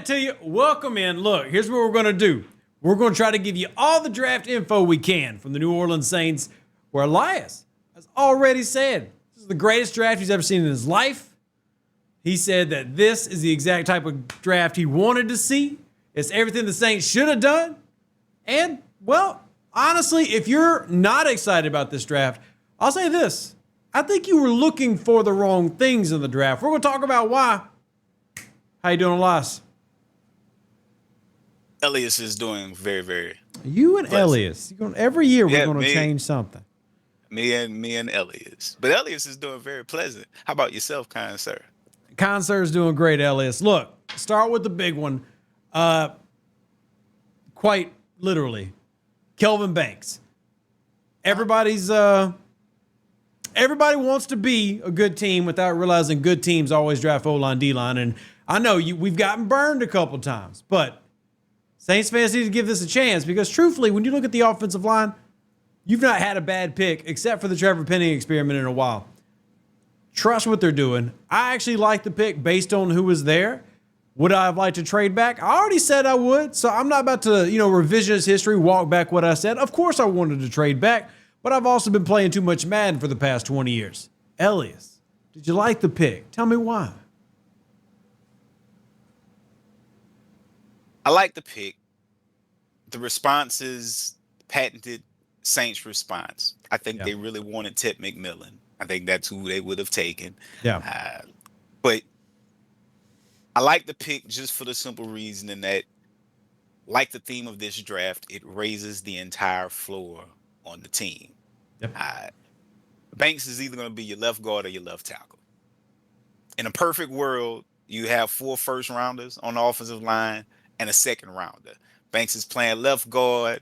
it to you. Welcome in. Look, here's what we're going to do. We're going to try to give you all the draft info we can from the New Orleans Saints, where Elias has already said this is the greatest draft he's ever seen in his life. He said that this is the exact type of draft he wanted to see. It's everything the Saints should have done. And, well, honestly, if you're not excited about this draft, I'll say this. I think you were looking for the wrong things in the draft. We're going to talk about why. How you doing, Elias? Elias is doing very, very. You and pleasant. Elias. Every year we're going to me- change something. Me and Elias. But Elias is doing very pleasant. How about yourself, kind sir? Kind sir is doing great, Elias. Look, start with the big one. Quite literally, Kelvin Banks. Everybody wants to be a good team without realizing good teams always draft O-line, D-line. And I know we've gotten burned a couple times, but Saints fans need to give this a chance because truthfully, when you look at the offensive line, you've not had a bad pick except for the Trevor Penning experiment in a while. Trust what they're doing. I actually like the pick based on who was there. Would I have liked to trade back? I already said I would, so I'm not about to, revisionist history, walk back what I said. Of course I wanted to trade back, but I've also been playing too much Madden for the past 20 years. Elias, did you like the pick? Tell me why. I like the pick. The response is patented Saints response. I think they really wanted Ted McMillan. I think that's who they would have taken. Yeah. But I like the pick just for the simple reason that, like the theme of this draft, it raises the entire floor on the team. Yep. Banks is either going to be your left guard or your left tackle. In a perfect world, you have 4 first rounders on the offensive line and a second rounder. Banks is playing left guard.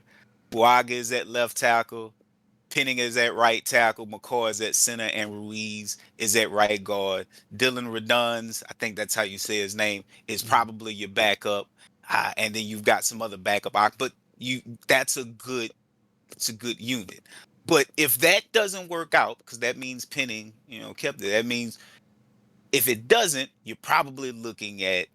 Buaga is at left tackle. Penning is at right tackle. McCoy is at center. And Ruiz is at right guard. Dylan Reduns, I think that's how you say his name, is probably your backup. And then you've got some other backup. But that's a good unit. But if that doesn't work out, because that means Penning, kept it. That means if it doesn't, you're probably looking at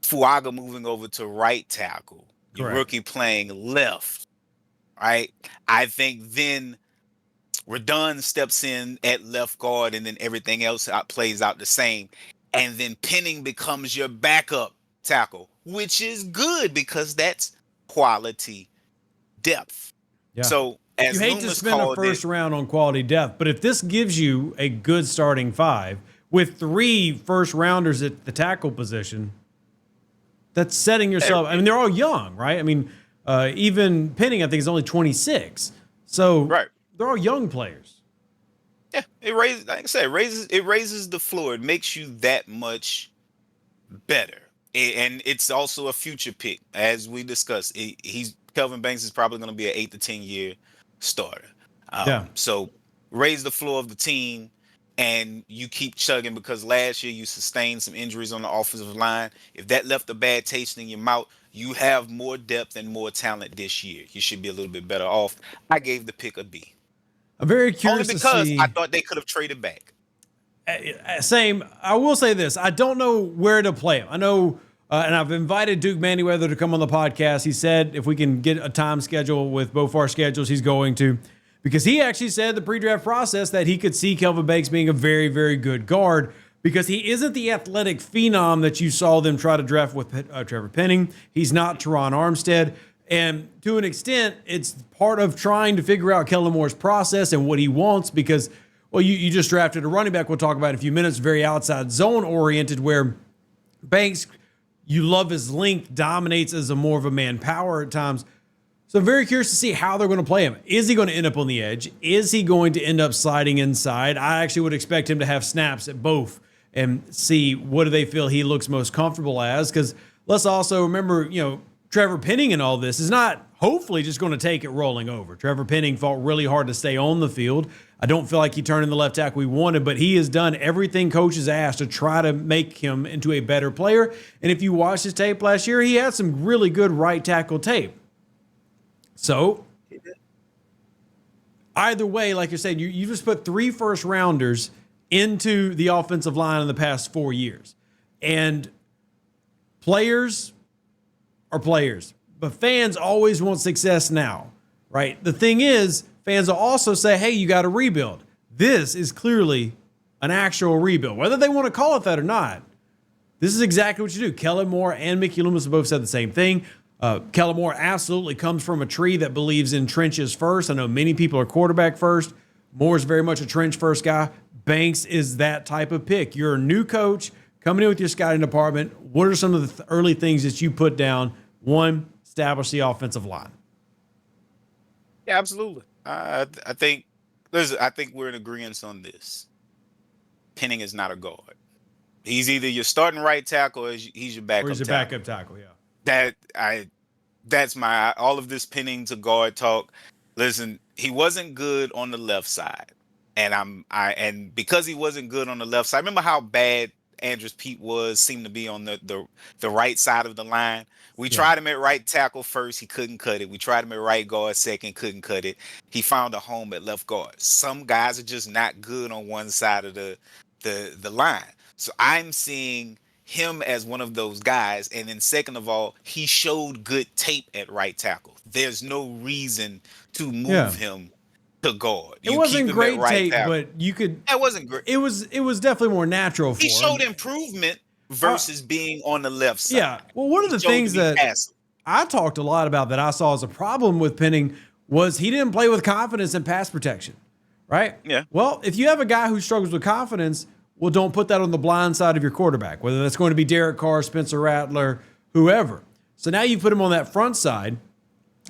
Fuaga moving over to right tackle. Your rookie playing left, right? I think then Redun steps in at left guard, and then everything else plays out the same. And then Penning becomes your backup tackle, which is good because that's quality depth. Yeah. So as you hate Loomis to spend a first round on quality depth, but if this gives you a good starting 5 with 3 first rounders at the tackle position, that's setting yourself. I mean, they're all young, right? I mean, even Penning, I think, is only 26. So they're all young players. Yeah, it raises, like I said, it raises the floor. It makes you that much better. And it's also a future pick, as we discussed. Kelvin Banks is probably going to be an 8 to 10 year starter. So raise the floor of the team. And you keep chugging because last year you sustained some injuries on the offensive line. If that left a bad taste in your mouth, you have more depth and more talent this year. You should be a little bit better off. I gave the pick a B. I'm very curious only because to see. I thought they could have traded back. Same. I will say this. I don't know where to play him. I know, and I've invited Duke Manyweather to come on the podcast. He said if we can get a time schedule with both our schedules, he's going to. Because he actually said the pre-draft process that he could see Kelvin Banks being a very, very good guard because he isn't the athletic phenom that you saw them try to draft with Trevor Penning. He's not Teron Armstead. And to an extent, it's part of trying to figure out Kellen Moore's process and what he wants because, well, you just drafted a running back we'll talk about in a few minutes, very outside zone oriented where Banks, you love his length, dominates as a more of a man power at times. So I'm very curious to see how they're going to play him. Is he going to end up on the edge? Is he going to end up sliding inside? I actually would expect him to have snaps at both and see what do they feel he looks most comfortable as. Because let's also remember, Trevor Penning and all this is not hopefully just going to take it rolling over. Trevor Penning fought really hard to stay on the field. I don't feel like he turned in the left tackle we wanted, but he has done everything coaches asked to try to make him into a better player. And if you watch his tape last year, he had some really good right tackle tape. So, either way, like you're saying, you just put 3 first rounders into the offensive line in the past 4 years. And players are players, but fans always want success now, right? The thing is, fans will also say, hey, you got to rebuild. This is clearly an actual rebuild, whether they want to call it that or not. This is exactly what you do. Kellen Moore and Mickey Loomis have both said the same thing. Kellen Moore absolutely comes from a tree that believes in trenches first. I know many people are quarterback first. Moore's very much a trench first guy. Banks is that type of pick. You're a new coach coming in with your scouting department. What are some of the early things that you put down? One, establish the offensive line. Yeah, absolutely. I think we're in agreement on this. Penning is not a guard. He's either your starting right tackle or he's your backup. Or he's your tackle. backup tackle. Yeah. That's my all of this Penning to guard talk. Listen, he wasn't good on the left side, and because he wasn't good on the left side, remember how bad Andrews Pete seemed to be on the right side of the line. We tried him at right tackle first, he couldn't cut it. We tried him at right guard second, couldn't cut it. He found a home at left guard. Some guys are just not good on one side of the line. So I'm seeing him as one of those guys. And then second of all, he showed good tape at right tackle. There's no reason to move him to guard. It wasn't great tape, but you could. It wasn't great. It was definitely more natural for him. He showed improvement versus being on the left side. Yeah. Well, one of the things that I talked a lot about that I saw as a problem with Penning was he didn't play with confidence in pass protection, right? Yeah. Well, if you have a guy who struggles with confidence, well, don't put that on the blind side of your quarterback, whether that's going to be Derek Carr, Spencer Rattler, whoever. So now you put him on that front side,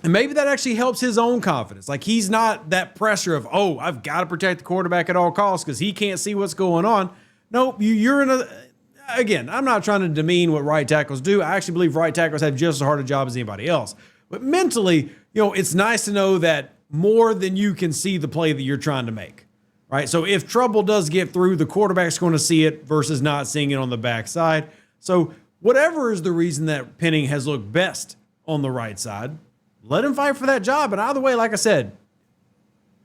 and maybe that actually helps his own confidence. Like he's not that pressure of, oh, I've got to protect the quarterback at all costs because he can't see what's going on. Nope, you're in a. Again, I'm not trying to demean what right tackles do. I actually believe right tackles have just as hard a job as anybody else. But mentally, it's nice to know that more than you can see the play that you're trying to make, right? So if trouble does get through, the quarterback's going to see it versus not seeing it on the backside. So whatever is the reason that Penning has looked best on the right side, let him fight for that job. And either way, like I said,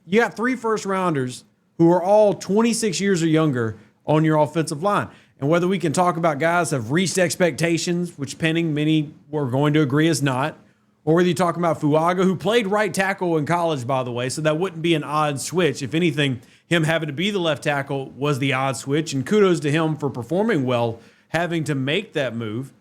you got 3 first-rounders who are all 26 years or younger on your offensive line. And whether we can talk about guys that have reached expectations, which Penning, many were going to agree is not, or whether you're talking about Fuaga, who played right tackle in college, by the way, so that wouldn't be an odd switch. If anything, him having to be the left tackle was the odd switch, and kudos to him for performing well, having to make that move.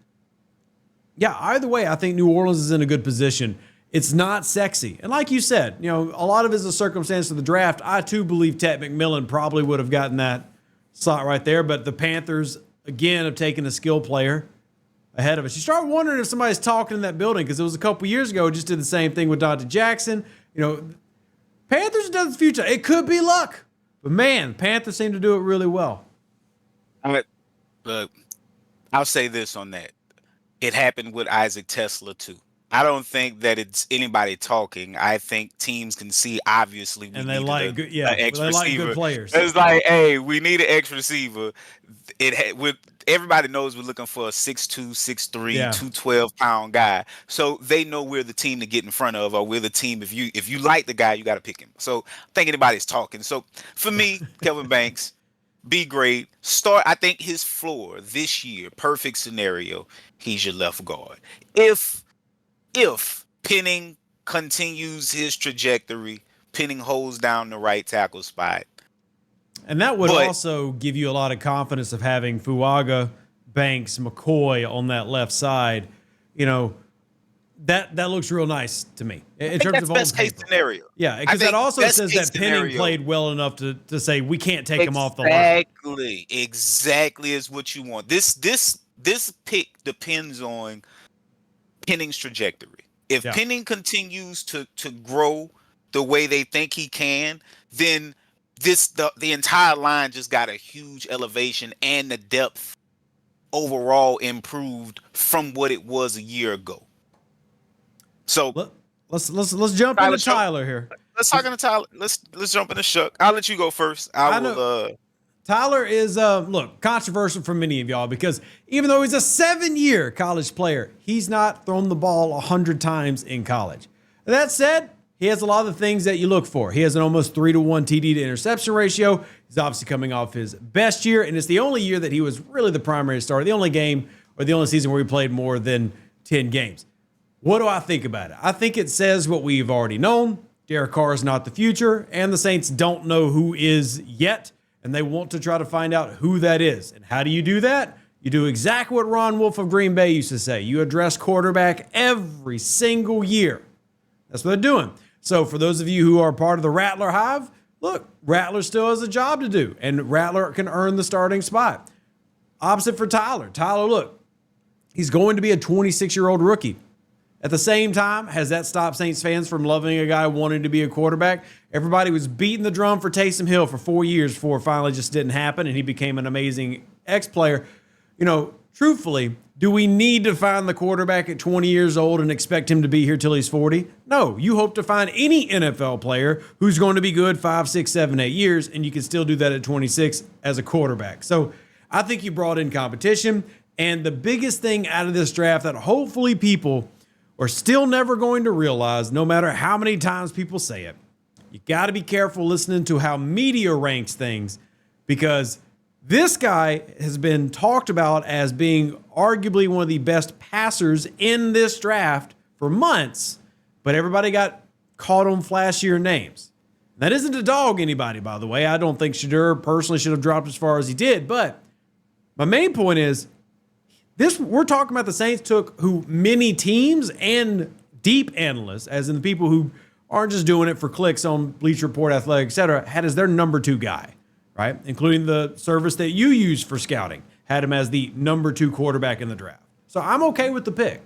Yeah, either way, I think New Orleans is in a good position. It's not sexy. And like you said, a lot of it is a circumstance of the draft. I, too, believe Ted McMillan probably would have gotten that slot right there, but the Panthers, again, have taken a skill player ahead of us. You start wondering if somebody's talking in that building because it was a couple years ago, just did the same thing with Dante Jackson. Panthers does the future. It could be luck, but man, Panthers seem to do it really well. I'll say this on that. It happened with Isaac Tesla, too. I don't think that it's anybody talking. I think teams can see obviously we need good players. It's like, hey, we need an X receiver. Everybody knows we're looking for a 6'2", 6'3", 212-pound guy. So they know we're the team to get in front of, or we're the team. If you like the guy, you got to pick him. So I think anybody's talking. So for me, Kelvin Banks, be great. I think his floor this year, perfect scenario, he's your left guard. If Penning continues his trajectory, Penning holds down the right tackle spot. And that would also give you a lot of confidence of having Fuaga, Banks, McCoy on that left side. That looks real nice to me. In terms of best case scenario. Yeah, because that also says that Penning played well enough to say we can't take him off the line. Exactly is what you want. This pick depends on Penning's trajectory. If Penning continues to grow the way they think he can, then the entire line just got a huge elevation, and the depth overall improved from what it was a year ago. So let's jump into Tyler here. Let's talk into Tyler. Let's jump into Shuck. I'll let you go first. Tyler is, controversial for many of y'all because even though he's a 7-year college player, he's not thrown the ball 100 times in college. That said, he has a lot of the things that you look for. He has an almost 3-to-1 TD to interception ratio. He's obviously coming off his best year, and it's the only year that he was really the primary starter, the only game or the only season where he played more than 10 games. What do I think about it? I think it says what we've already known. Derek Carr is not the future, and the Saints don't know who is yet, and they want to try to find out who that is. And how do you do that? You do exactly what Ron Wolf of Green Bay used to say. You address quarterback every single year. That's what they're doing. So for those of you who are part of the Rattler Hive, look, Rattler still has a job to do, and Rattler can earn the starting spot. Opposite for Tyler. Tyler, look, he's going to be a 26-year-old rookie. At the same time, has that stopped Saints fans from loving a guy wanting to be a quarterback? Everybody was beating the drum for Taysom Hill for 4 years before it finally just didn't happen, and he became an amazing ex-player. You know, truthfully, do we need to find the quarterback at 20 years old and expect him to be here till he's 40? No, you hope to find any NFL player who's going to be good 5, 6, 7, 8 years, and you can still do that at 26 as a quarterback. So I think you brought in competition, and the biggest thing out of this draft that hopefully people are still never going to realize, no matter how many times people say it, you got to be careful listening to how media ranks things, because this guy has been talked about as being arguably one of the best passers in this draft for months, but everybody got caught on flashier names. That isn't to dog anybody, by the way. I don't think Shedeur personally should have dropped as far as he did, but my main point is, we're talking about the Saints took who many teams and deep analysts, as in the people who aren't just doing it for clicks on Bleacher Report, Athletic, etc., had as their number 2 guy, right? Including the service that you use for scouting, had him as the number 2 quarterback in the draft. So I'm okay with the pick.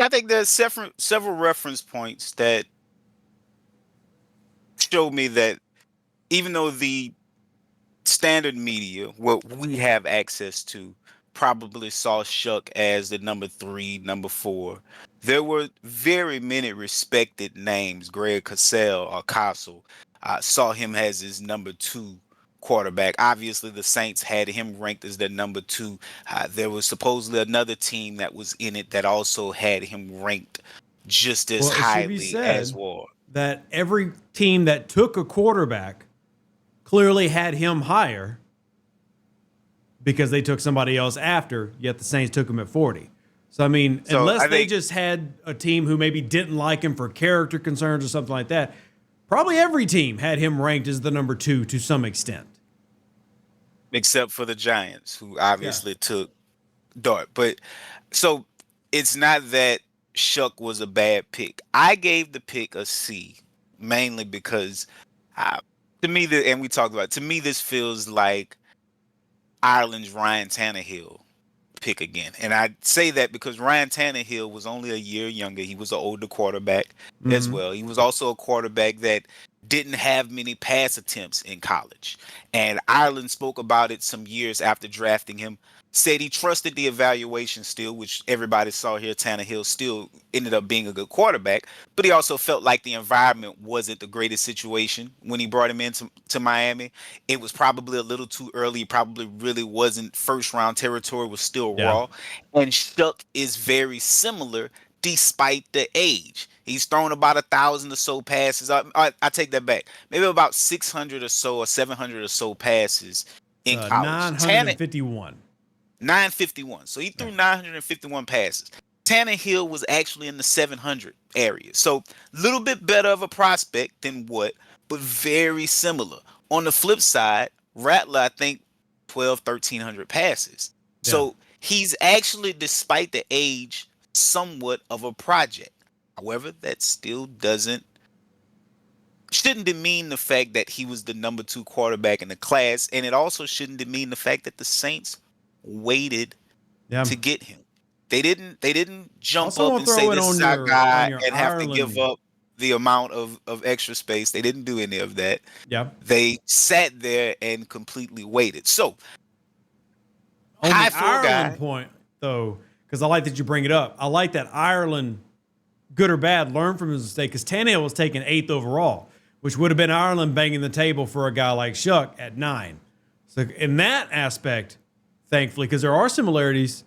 I think there's several reference points that show me that even though the standard media, what we have access to, probably saw Shuck as the number 3, number 4. There were very many respected names. Greg Cosell or Castle saw him as his number 2 quarterback. Obviously, the Saints had him ranked as their number 2. There was supposedly another team that was in it that also had him ranked just as highly as Ward. That every team that took a quarterback clearly had him higher, because they took somebody else after, yet the Saints took him at 40. So, I mean, unless they just had a team who maybe didn't like him for character concerns or something like that, probably every team had him ranked as the number 2 to some extent. Except for the Giants, who obviously took Dart. But so it's not that Shuck was a bad pick. I gave the pick a C, mainly because to me, and we talked about it, to me, this feels like Ireland's Ryan Tannehill pick again. And I say that because Ryan Tannehill was only a year younger. He was an older quarterback as well. He was also a quarterback that didn't have many pass attempts in college. And Ireland spoke about it some years after drafting him, said he trusted the evaluation still, which everybody saw here. Tannehill still ended up being a good quarterback, but he also felt like the environment wasn't the greatest situation when he brought him into Miami. It was probably a little too early. He probably really wasn't first round territory, was still raw. And Shuck is very similar despite the age. He's thrown about 1,000 or so passes. I take that back. Maybe about 600 or so or 700 or so passes in college. 951. 951. So he threw 951 passes. Tannehill was actually in the 700 area. So a little bit better of a prospect than what, but very similar. On the flip side, Rattler, I think 1,300 passes. Yeah. So he's actually, despite the age, somewhat of a project. However, that still shouldn't demean the fact that he was the number 2 quarterback in the class. And it also shouldn't demean the fact that the Saints waited to get him. They didn't jump up and say, this is our guy, and have to give up the amount of extra space. They didn't do any of that. Yeah. They sat there and completely waited. So on the Ireland point, though, because I like that you bring it up. I like that Ireland, good or bad, learned from his mistake, because Tannehill was taken 8th overall, which would have been Ireland banging the table for a guy like Shuck at 9. So in that aspect, thankfully, because there are similarities,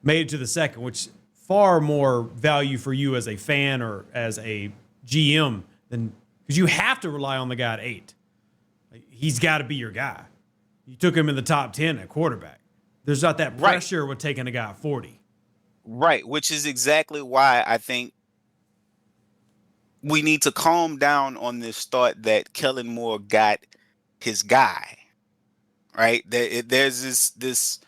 made it to the 2nd, which far more value for you as a fan or as a GM than, because you have to rely on the guy at 8. Like, he's got to be your guy. You took him in the top 10 at quarterback. There's not that Right. pressure with taking a guy at 40. Right. Which is exactly why I think we need to calm down on this thought that Kellen Moore got his guy. Right. There's this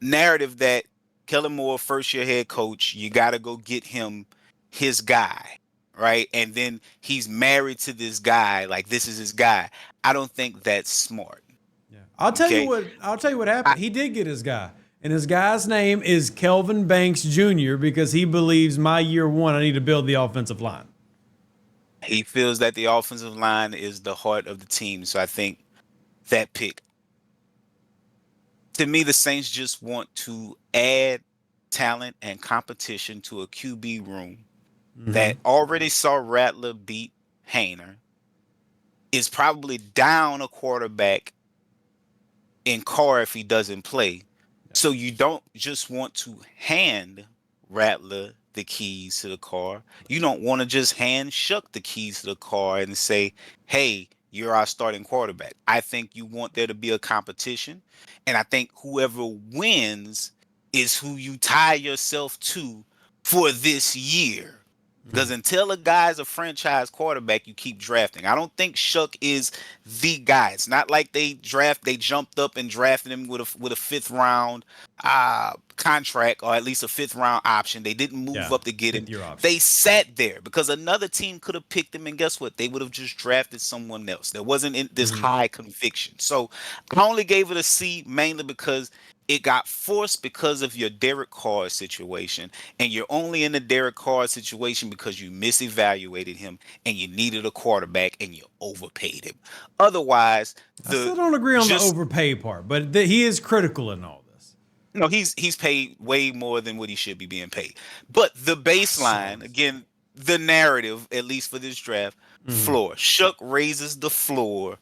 narrative that Kellen Moore, first year head coach, you got to go get him his guy. Right. And then he's married to this guy. Like, this is his guy. I don't think that's smart. Yeah. I'll tell you Okay. what happened. He did get his guy. And his guy's name is Kelvin Banks Jr. because he believes my year one, I need to build the offensive line. He feels that the offensive line is the heart of the team. So I think that pick, to me, the Saints just want to add talent and competition to a QB room that already saw Rattler beat Hayner, is probably down a quarterback in Carr if he doesn't play. So you don't just want to hand Rattler the keys to the car. You don't want to just hand Shuck the keys to the car and say, hey, you're our starting quarterback. I think you want there to be a competition. And I think whoever wins is who you tie yourself to for this year. Because until a guy's a franchise quarterback, you keep drafting. I don't think Shuck is the guy. It's not like they jumped up and drafted him with a fifth round contract, or at least a fifth round option. They didn't move up to get him. They sat there because another team could have picked him, and guess what? They would have just drafted someone else. There wasn't this high conviction. So I only gave it a C mainly because it got forced because of your Derek Carr situation, and you're only in the Derek Carr situation because you misevaluated him and you needed a quarterback and you overpaid him. Otherwise, I still don't agree on the overpay part, but he is critical in all this. No, he's paid way more than what he should be being paid. But the baseline, again, the narrative, at least for this draft, floor. Shuck raises the floor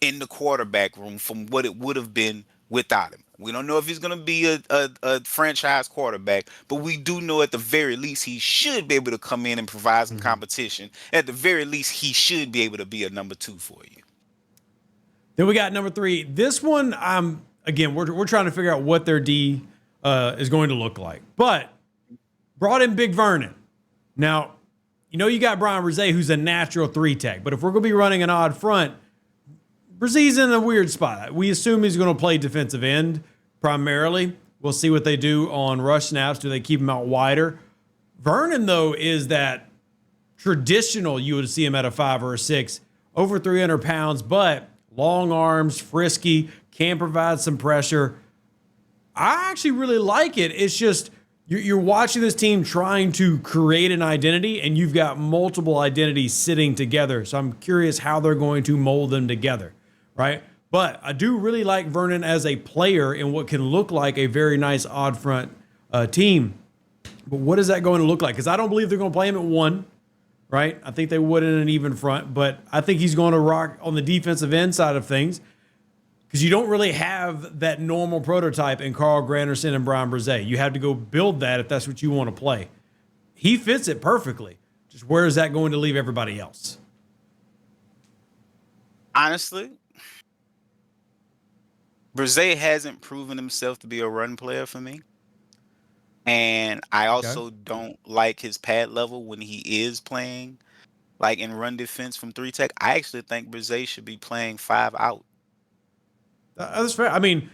in the quarterback room from what it would have been without him. We don't know if he's going to be a franchise quarterback, but we do know at the very least he should be able to come in and provide some competition. At the very least, he should be able to be a number 2 for you. Then we got number 3. This one, again, we're trying to figure out what their D is going to look like. But brought in Big Vernon. Now, you got Brian Brzee, who's a natural 3-tech. But if we're going to be running an odd front, Brzee's in a weird spot. We assume he's going to play defensive end primarily. We'll see what they do on rush snaps. Do they keep him out wider? Vernon, though, is that traditional, you would see him at a 5 or a 6, over 300 pounds, but long arms, frisky, can provide some pressure. I actually really like it. It's just you're watching this team trying to create an identity, and you've got multiple identities sitting together. So I'm curious how they're going to mold them together. Right. But I do really like Vernon as a player in what can look like a very nice odd front team. But what is that going to look like? Because I don't believe they're going to play him at 1. Right. I think they would in an even front. But I think he's going to rock on the defensive end side of things because you don't really have that normal prototype in Carl Granderson and Brian Brzee. You have to go build that if that's what you want to play. He fits it perfectly. Just where is that going to leave everybody else? Honestly, Brzee hasn't proven himself to be a run player for me. And I also don't like his pad level when he is playing like in run defense from 3-tech. I actually think Brzee should be playing 5 out. That's fair. I mean,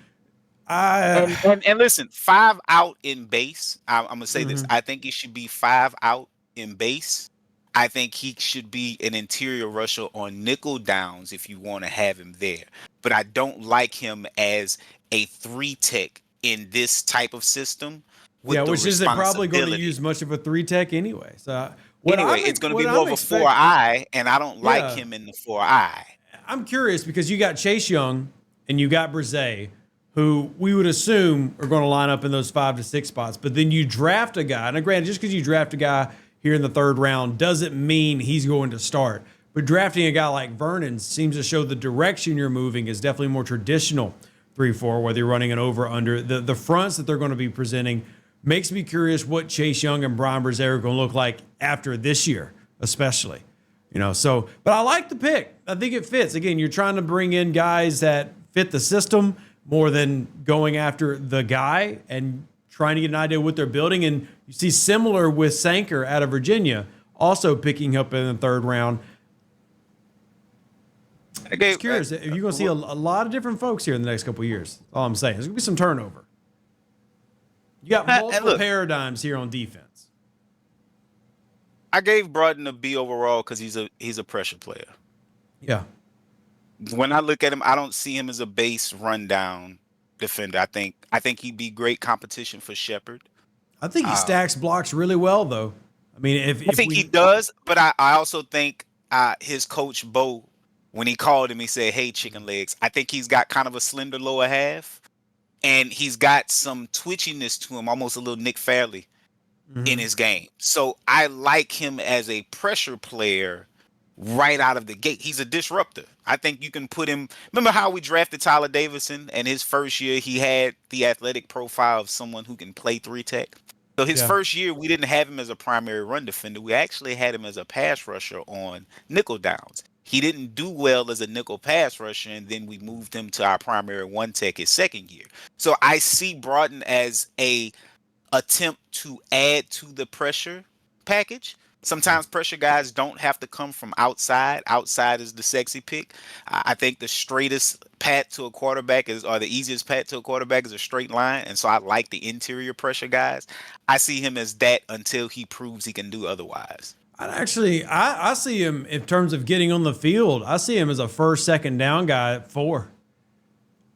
and listen, 5 out in base. I'm gonna say this. I think he should be 5 out in base. I think he should be an interior rusher on nickel downs if you want to have him there. But I don't like him as a 3-tech in this type of system. Which isn't probably going to use much of a 3-tech anyway. So it's going to be more of a 4-eye, and I don't like him in the 4-eye. I'm curious because you got Chase Young and you got Brzee, who we would assume are going to line up in those 5 to 6 spots. But then you draft a guy. Now, granted, just because you draft a guy here in the 3rd round doesn't mean he's going to start. But drafting a guy like Vernon seems to show the direction you're moving is definitely more traditional 3-4, whether you're running an over under. The fronts that they're going to be presenting makes me curious what Chase Young and Brian Brzee are going to look like after this year, especially. But I like the pick. I think it fits. Again, you're trying to bring in guys that fit the system, more than going after the guy and trying to get an idea of what they're building. And you see similar with Sanker out of Virginia, also picking up in the third round. I'm just curious if you're going to see a lot of different folks here in the next couple of years. All I'm saying, there's going to be some turnover. You got multiple paradigms here on defense. I gave Broughton a B overall because he's a pressure player. Yeah. When I look at him, I don't see him as a base rundown defender. I think he'd be great competition for Shepard. I think he stacks blocks really well, though. I mean, I think he does, but I also think his coach Bo, when he called him, he said, "Hey, chicken legs." I think he's got kind of a slender lower half, and he's got some twitchiness to him, almost a little Nick Fairley in his game. So I like him as a pressure player right out of the gate. He's a disruptor. I think you can put him. Remember how we drafted Tyler Davison, and his first year he had the athletic profile of someone who can play 3-tech. So his first year, we didn't have him as a primary run defender. We actually had him as a pass rusher on nickel downs. He didn't do well as a nickel pass rusher, and then we moved him to our primary 1-tech his second year. So I see Broughton as a attempt to add to the pressure package. Sometimes pressure guys don't have to come from outside. Outside is the sexy pick. I think the straightest pat to a quarterback or the easiest pat to a quarterback is a straight line. And so I like the interior pressure guys. I see him as that until he proves he can do otherwise. I see him in terms of getting on the field. I see him as a first, second down guy at 4.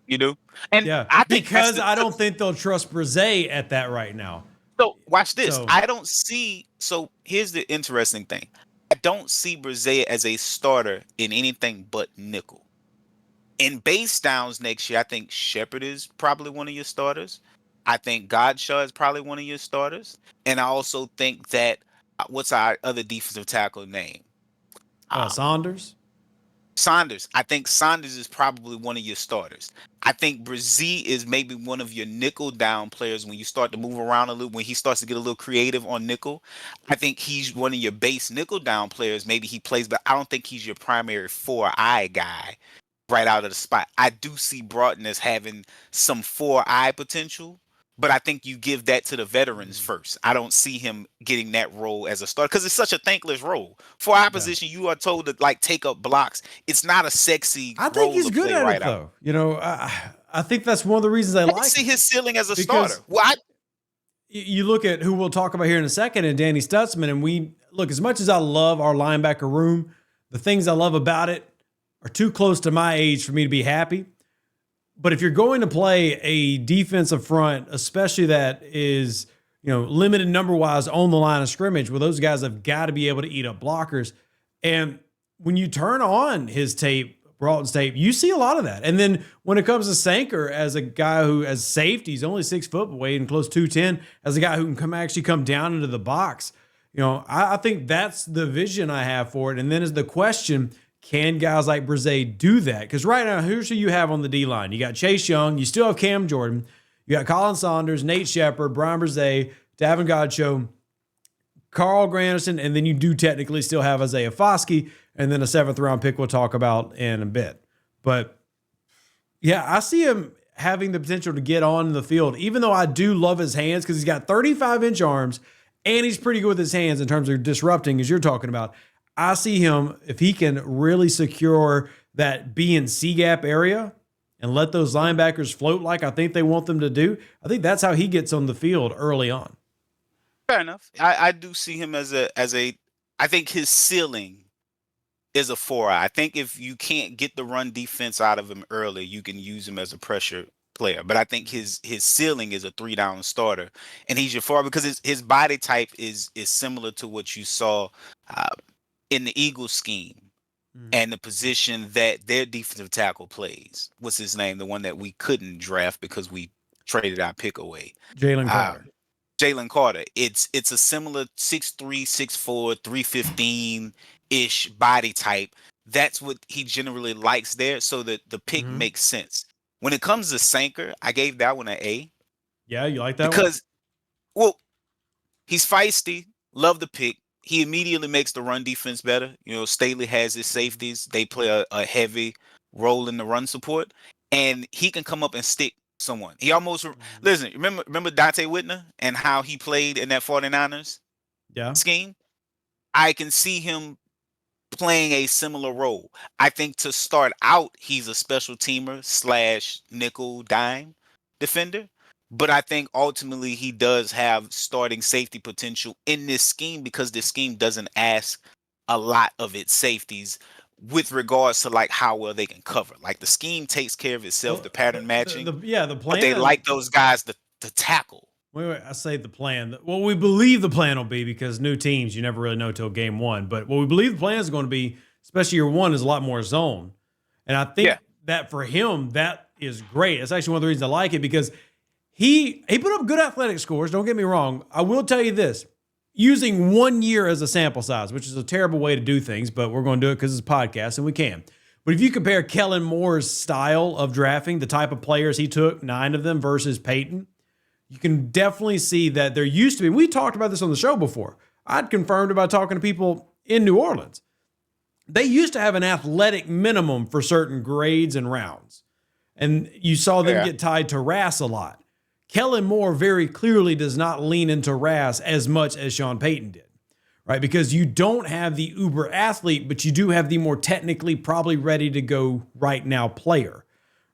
You do? And yeah, I think because I don't think they'll trust Brzee at that right now. So watch this. I don't see. So here's the interesting thing. I don't see Brzee as a starter in anything but nickel. In base downs next year, I think Shepard is probably one of your starters. I think Godshaw is probably one of your starters. And I also think that, what's our other defensive tackle name? Saunders. I think Saunders is probably one of your starters. I think Brzee is maybe one of your nickel down players when you start to move around a little, when he starts to get a little creative on nickel. I think he's one of your base nickel down players. Maybe he plays, but I don't think he's your primary 4-eye guy right out of the spot. I do see Broughton as having some 4-eye potential, but I think you give that to the veterans first. I don't see him getting that role as a starter because it's such a thankless role. For our position, you are told to take up blocks. It's not a sexy role. I think he's good at it, though. You know, I think that's one of the reasons I like. See his ceiling as a starter. Well, you look at who we'll talk about here in a second, and Danny Stutzman, and we look, as much as I love our linebacker room, the things I love about it are too close to my age for me to be happy. But if you're going to play a defensive front, especially that is, limited number-wise on the line of scrimmage, well, those guys have got to be able to eat up blockers. And when you turn on his tape, Broughton's tape, you see a lot of that. And then when it comes to Sanker, as a guy who, as safety, he's only 6 foot away and close to 210, as a guy who can actually come down into the box, I think that's the vision I have for it. And then is the question, can guys like Brzee do that? Because right now, who you have on the D-line? You got Chase Young. You still have Cam Jordan. You got Colin Saunders, Nate Shepard, Brian Brzee, Davin Godchaux, Carl Granderson, and then you do technically still have Isaiah Foskey, and then a 7th-round pick we'll talk about in a bit. But, yeah, I see him having the potential to get on the field, even though I do love his hands because he's got 35-inch arms, and he's pretty good with his hands in terms of disrupting, as you're talking about. I see him, if he can really secure that B and C gap area and let those linebackers float like I think they want them to do, I think that's how he gets on the field early on. Fair enough. I do see him as a I think his ceiling is a 4-eye. I think if you can't get the run defense out of him early, you can use him as a pressure player. But I think his ceiling is a 3-down starter, and he's your 4 because his body type is similar to what you saw in the Eagles scheme and the position that their defensive tackle plays. What's his name? The one that we couldn't draft because we traded our pick away. Jalen Carter. Jalen Carter. It's a similar 6'3", 6'4", 315-ish body type. That's what he generally likes there, so that the pick makes sense. When it comes to Sanker, I gave that one an A. Yeah, you like that because, well, he's feisty. Love the pick. He immediately makes the run defense better. Staley has his safeties. They play a heavy role in the run support. and he can come up and stick someone. He almost listen. Remember Dante Whitner and how he played in that 49ers Yeah. scheme. I can see him playing a similar role. I think to start out, he's a special teamer / nickel dime defender. But I think ultimately he does have starting safety potential in this scheme because this scheme doesn't ask a lot of its safeties with regards to like how well they can cover. Like the scheme takes care of itself, Well, the pattern matching, the but they plan. like those guys to tackle. Wait, I say the plan. Well, we believe the plan will be, because new teams, you never really know till game one. But what we believe the plan is going to be, especially year one, is a lot more zone. And I think that for him, that is great. It's actually one of the reasons I like it, because he put up good athletic scores. Don't get me wrong. I will tell you this. Using 1 year as a sample size, which is a terrible way to do things, but we're going to do it because it's a podcast and we can. But if you compare Kellen Moore's style of drafting, the type of players he took, 9 of them, versus Peyton, you can definitely see that there used to be, we talked about this on the show before. I'd confirmed about talking to people in New Orleans. They used to have an athletic minimum for certain grades and rounds. And you saw them get tied to RAS a lot. Kellen Moore very clearly does not lean into RAS as much as Sean Payton did, right? Because you don't have the uber athlete, but you do have the more technically probably ready to go right now player,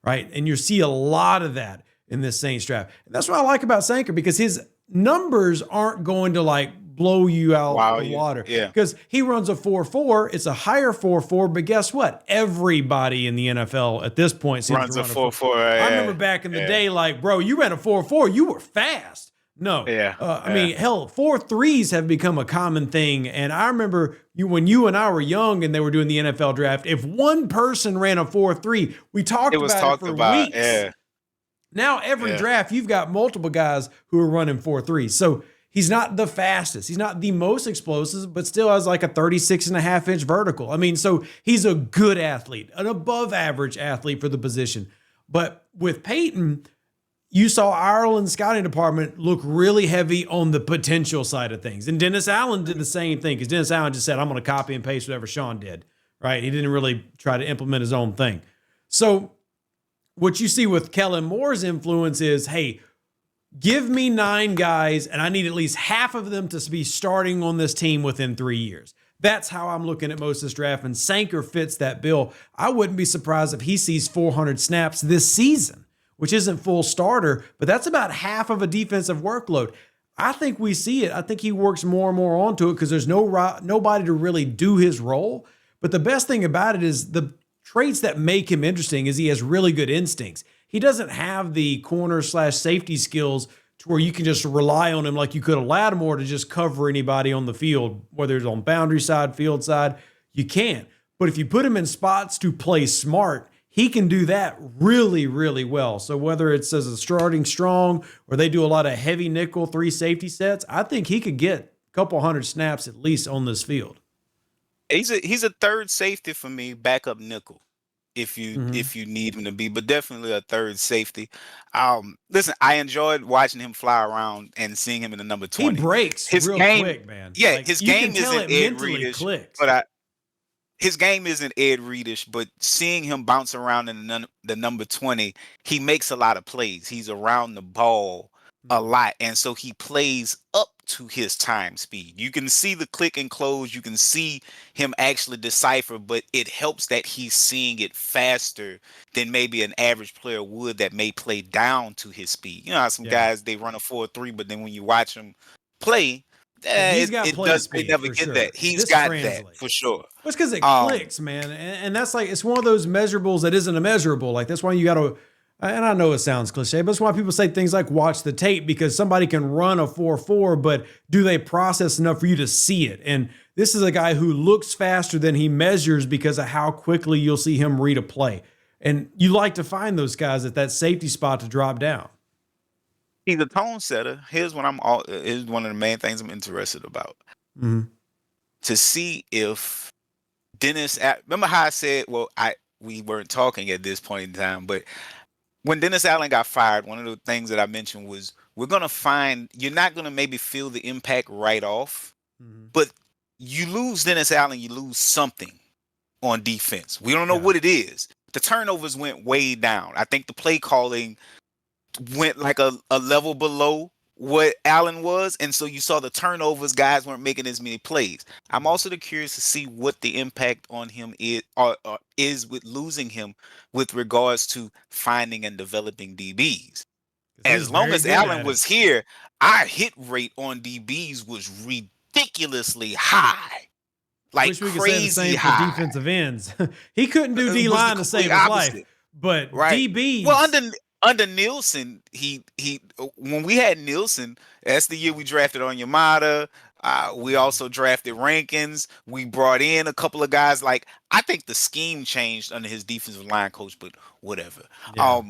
right? And you see a lot of that in this Saints draft. And that's what I like about Sanker, because his numbers aren't going to like blow you out the water. Yeah. Because he runs a 4.4. It's a higher 4.4, but guess what? Everybody in the NFL at this point seems runs to a run 4.4. I remember back in the day, like, bro, you ran a 4.4, you were fast. No. I mean, hell, 4.3s have become a common thing. And I remember when you and I were young and they were doing the NFL draft, if one person ran a 4.3, we talked about it for weeks. Yeah. Now every draft, you've got multiple guys who are running 4.3. So he's not the fastest. He's not the most explosive, but still has like a 36.5-inch vertical. I mean, so he's a good athlete, an above average athlete for the position. But with Peyton, you saw Ireland's scouting department look really heavy on the potential side of things. And Dennis Allen did the same thing, because Dennis Allen just said, I'm going to copy and paste whatever Sean did, right? He didn't really try to implement his own thing. So what you see with Kellen Moore's influence is, hey, give me 9 guys, and I need at least half of them to be starting on this team within 3 years. That's how I'm looking at most of this draft, and Sanker fits that bill. I wouldn't be surprised if he sees 400 snaps this season, which isn't full starter, but that's about half of a defensive workload. I think we see it. I think he works more and more onto it because there's nobody to really do his role. But the best thing about it is the traits that make him interesting is he has really good instincts. He doesn't have the corner / safety skills to where you can just rely on him like you could a Lattimore to just cover anybody on the field, whether it's on boundary side, field side. You can't. But if you put him in spots to play smart, he can do that really, really well. So whether it's as a starting strong or they do a lot of heavy nickel 3 safety sets, I think he could get a couple hundred snaps at least on this field. He's a third safety for me, backup nickel, if you need him to be, but definitely a third safety. Listen, I enjoyed watching him fly around and seeing him in the number 20. He breaks real quick, man. Yeah, like, his game isn't Ed Reedish, but his game isn't Ed Reedish, but seeing him bounce around in the number 20, he makes a lot of plays. He's around the ball a lot, and so he plays up to his time speed. You can see the click and close. You can see him actually decipher, but it helps that he's seeing it faster than maybe an average player would that may play down to his speed. You know how some guys, they run a 4.3, but then when you watch them play, he's got play speed. They never get that. He's got that for sure. Well, it's because it clicks, man. And that's like, it's one of those measurables that isn't a measurable. Like, that's why you got to, and I know it sounds cliche, but that's why people say things like watch the tape, because somebody can run a 4.4, but do they process enough for you to see it? And this is a guy who looks faster than he measures because of how quickly you'll see him read a play. And you like to find those guys at that safety spot to drop down. He's a tone setter. Here's one of the main things I'm interested about. To see if Dennis, remember how I said, we weren't talking at this point in time, but when Dennis Allen got fired, one of the things that I mentioned was you're not going to maybe feel the impact right off, but you lose Dennis Allen, you lose something on defense. We don't know what it is. the turnovers went way down. I think the play calling went like a level below what Allen was, and so you saw the turnovers. Guys weren't making as many plays. I'm also curious to see what the impact on him is with losing him with regards to finding and developing DBs. 'Cause he's As long very as good Allen at it. was here, our hit rate on DBs was ridiculously high, like Wish we could say the crazy same for high. defensive ends. He couldn't do It was the D-line to complete save his life, opposite. but Right. Well, DBs. under Nielsen, he when we had Nielsen, that's the year we drafted on Yamada. We also drafted Rankins. We brought in a couple of guys. Like, I think the scheme changed under his defensive line coach, but whatever. Yeah.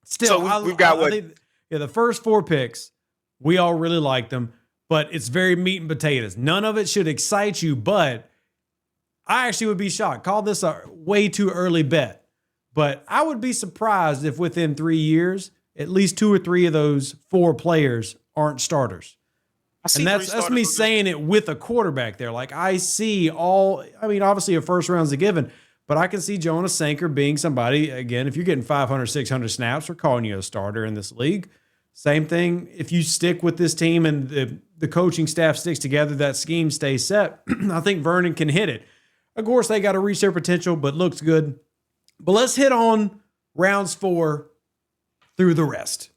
So Still, we've got I what? think the first 4 picks, we all really liked them, but it's very meat and potatoes. None of it should excite you, but I actually would be shocked. Call this a way too early bet, but I would be surprised if within 3 years, at least 2 or 3 of those 4 players aren't starters. And that's me saying it with a quarterback there. Like, I see obviously a first round's a given, but I can see Jonas Sanker being somebody. Again, if you're getting 500, 600 snaps, we're calling you a starter in this league. Same thing. If you stick with this team and the coaching staff sticks together, that scheme stays set. I think Vernon can hit it. Of course, they got to reach their potential, but looks good. But let's hit on rounds 4 through the rest.